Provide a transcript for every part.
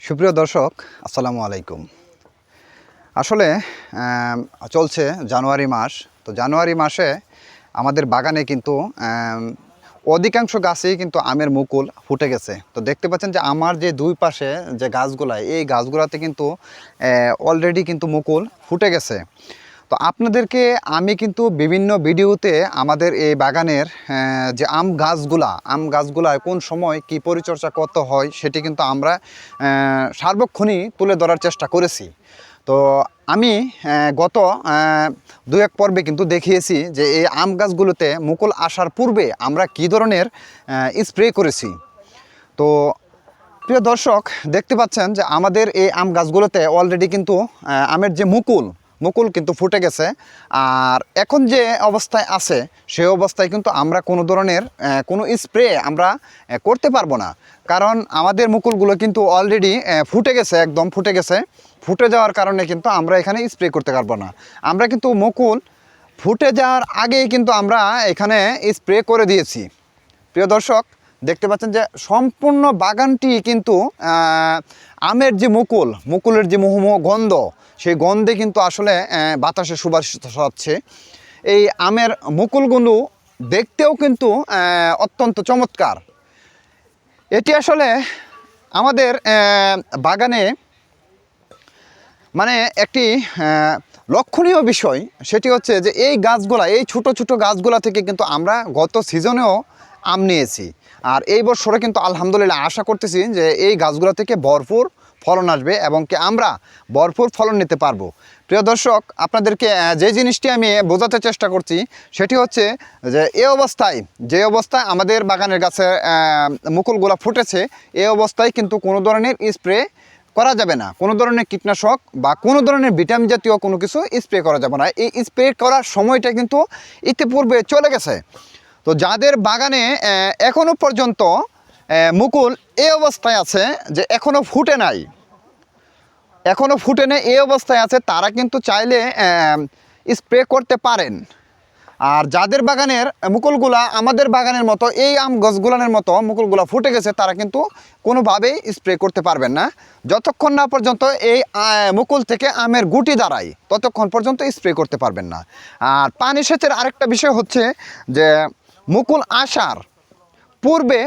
সুপ্রিয় দর্শক, আসসালামু আলাইকুম। আসলে চলছে জানুয়ারি মাস। তো জানুয়ারি মাসে আমাদের বাগানে কিন্তু অধিকাংশ গাছেই কিন্তু আমের মুকুল ফুটে গেছে। তো দেখতে পাচ্ছেন যে আমার যে দুই পাশে যে গাছগুলা, এই গাছগুলাতে কিন্তু অলরেডি কিন্তু মুকুল ফুটে গেছে। তো আপনাদেরকে আমি কিন্তু বিভিন্ন ভিডিওতে আমাদের এই বাগানের যে আম গাছগুলায় কোন সময় কি পরিচর্যা করতে হয় সেটি কিন্তু আমরা সার্বক্ষণিক তুলে ধরার চেষ্টা করেছি। তো আমি গত দু এক পর্বে কিন্তু দেখিয়েছি যে এই আম গাছগুলোতে মুকুল আসার পূর্বে আমরা কী ধরনের স্প্রে করেছি। তো প্রিয় দর্শক, দেখতে পাচ্ছেন যে আমাদের এই আম গাছগুলোতে অলরেডি কিন্তু আমের যে মুকুল কিন্তু ফুটে গেছে। আর এখন যে অবস্থায় আছে সেই অবস্থায় কিন্তু আমরা কোনো ধরনের কোনো স্প্রে আমরা করতে পারবো না, কারণ আমাদের মুকুলগুলো কিন্তু অলরেডি ফুটে গেছে, একদম ফুটে গেছে। ফুটে যাওয়ার কারণে কিন্তু আমরা এখানে স্প্রে করতে পারবো না। আমরা কিন্তু মুকুল ফুটে যাওয়ার আগেই কিন্তু আমরা এখানে স্প্রে করে দিয়েছি। প্রিয় দর্শক, দেখতে পাচ্ছেন যে সম্পূর্ণ বাগানটি কিন্তু আমের যে মুকুলের যে মুহুমুহ গন্ধ, সেই গন্ধে কিন্তু আসলে বাতাসে সুবাসিত হচ্ছে। এই আমের মুকুলগুলো দেখতেও কিন্তু অত্যন্ত চমৎকার। এটি আসলে আমাদের বাগানে মানে একটি লক্ষণীয় বিষয়। সেটি হচ্ছে যে এই ছোট গাছগুলা থেকে কিন্তু আমরা গত সিজনেও আম নিয়েছি। আর এই বছরে কিন্তু আলহামদুলিল্লাহ আশা করতেছি যে এই গাছগুলো থেকে ভরপুর ফলন আসবে এবং কি আমরা ভরপুর ফলন নিতে পারবো। প্রিয় দর্শক, আপনাদেরকে যে জিনিসটি আমি বোঝাতে চেষ্টা করছি সেটি হচ্ছে যে যে অবস্থায় আমাদের বাগানের গাছে মুকুলগুলা ফুটেছে, এই অবস্থায় কিন্তু কোনো ধরনের স্প্রে করা যাবে না। কোনো ধরনের কীটনাশক বা কোনো ধরনের ভিটামিন জাতীয় কোনো কিছু স্প্রে করা যাবে না। এই স্প্রে করার সময়টা কিন্তু ইতিপূর্বে চলে গেছে। তো যাদের বাগানে এখনও পর্যন্ত মুকুল এই অবস্থায় আছে যে এখনও ফুটে নেই এই অবস্থায় আছে, তারা কিন্তু চাইলে স্প্রে করতে পারেন। আর যাদের বাগানের মুকুলগুলা আমাদের বাগানের মতো, এই আম গাছগুলানের মতো মুকুলগুলা ফুটে গেছে, তারা কিন্তু কোনোভাবেই স্প্রে করতে পারবেন না। যতক্ষণ না পর্যন্ত এই মুকুল থেকে আমের গুটি দাঁড়ায় ততক্ষণ পর্যন্ত স্প্রে করতে পারবেন না। আর পানি সেচের আরেকটা বিষয় হচ্ছে যে মুকুল আসার পূর্বে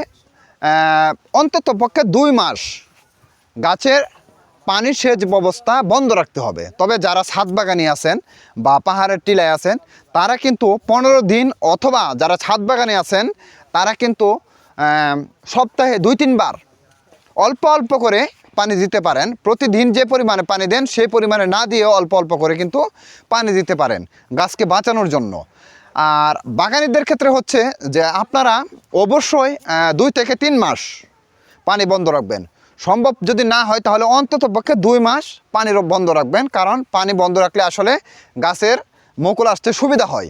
অন্তত পক্ষে 2 মাস গাছের পানি সেচ ব্যবস্থা বন্ধ রাখতে হবে। তবে যারা ছাদ বাগানি আছেন বা পাহাড়ের টিলায় আছেন তারা কিন্তু 15 দিন, অথবা যারা ছাদ বাগানে আছেন তারা কিন্তু সপ্তাহে 2-3 বার অল্প অল্প করে পানি দিতে পারেন। প্রতিদিন যে পরিমাণে পানি দেন সেই পরিমাণে না দিয়ে অল্প অল্প করে কিন্তু পানি দিতে পারেন গাছকে বাঁচানোর জন্য। আর বাগানীদের ক্ষেত্রে হচ্ছে যে আপনারা অবশ্যই 2 থেকে 3 মাস পানি বন্ধ রাখবেন। সম্ভব যদি না হয় তাহলে অন্তত পক্ষে 2 মাস পানি বন্ধ রাখবেন, কারণ পানি বন্ধ রাখলে আসলে গাছের মুকুল আসতে সুবিধা হয়।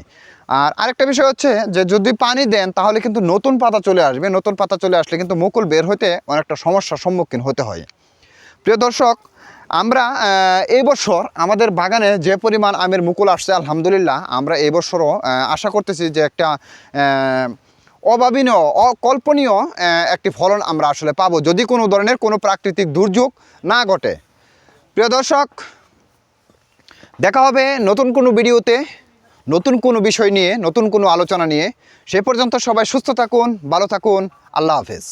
আর আরেকটা বিষয় হচ্ছে যে যদি পানি দেন তাহলে কিন্তু নতুন পাতা চলে আসবে। নতুন পাতা চলে আসলে কিন্তু মুকুল বের হতে অনেকটা সমস্যার সম্মুখীন হতে হয়। প্রিয় দর্শক, আমরা এই বছর আমাদের বাগানে যে পরিমাণ আমের মুকুল আসছে আলহামদুলিল্লাহ, আমরা এই বছরও আশা করতেছি যে একটা অভাবনীয়, অকল্পনীয় একটি ফলন আমরা আসলে পাবো, যদি কোনো ধরনের কোনো প্রাকৃতিক দুর্যোগ না ঘটে। প্রিয় দর্শক, দেখা হবে নতুন কোনো ভিডিওতে, নতুন কোনো বিষয় নিয়ে, নতুন কোনো আলোচনা নিয়ে। সে পর্যন্ত সবাই সুস্থ থাকুন, ভালো থাকুন। আল্লাহ হাফেজ।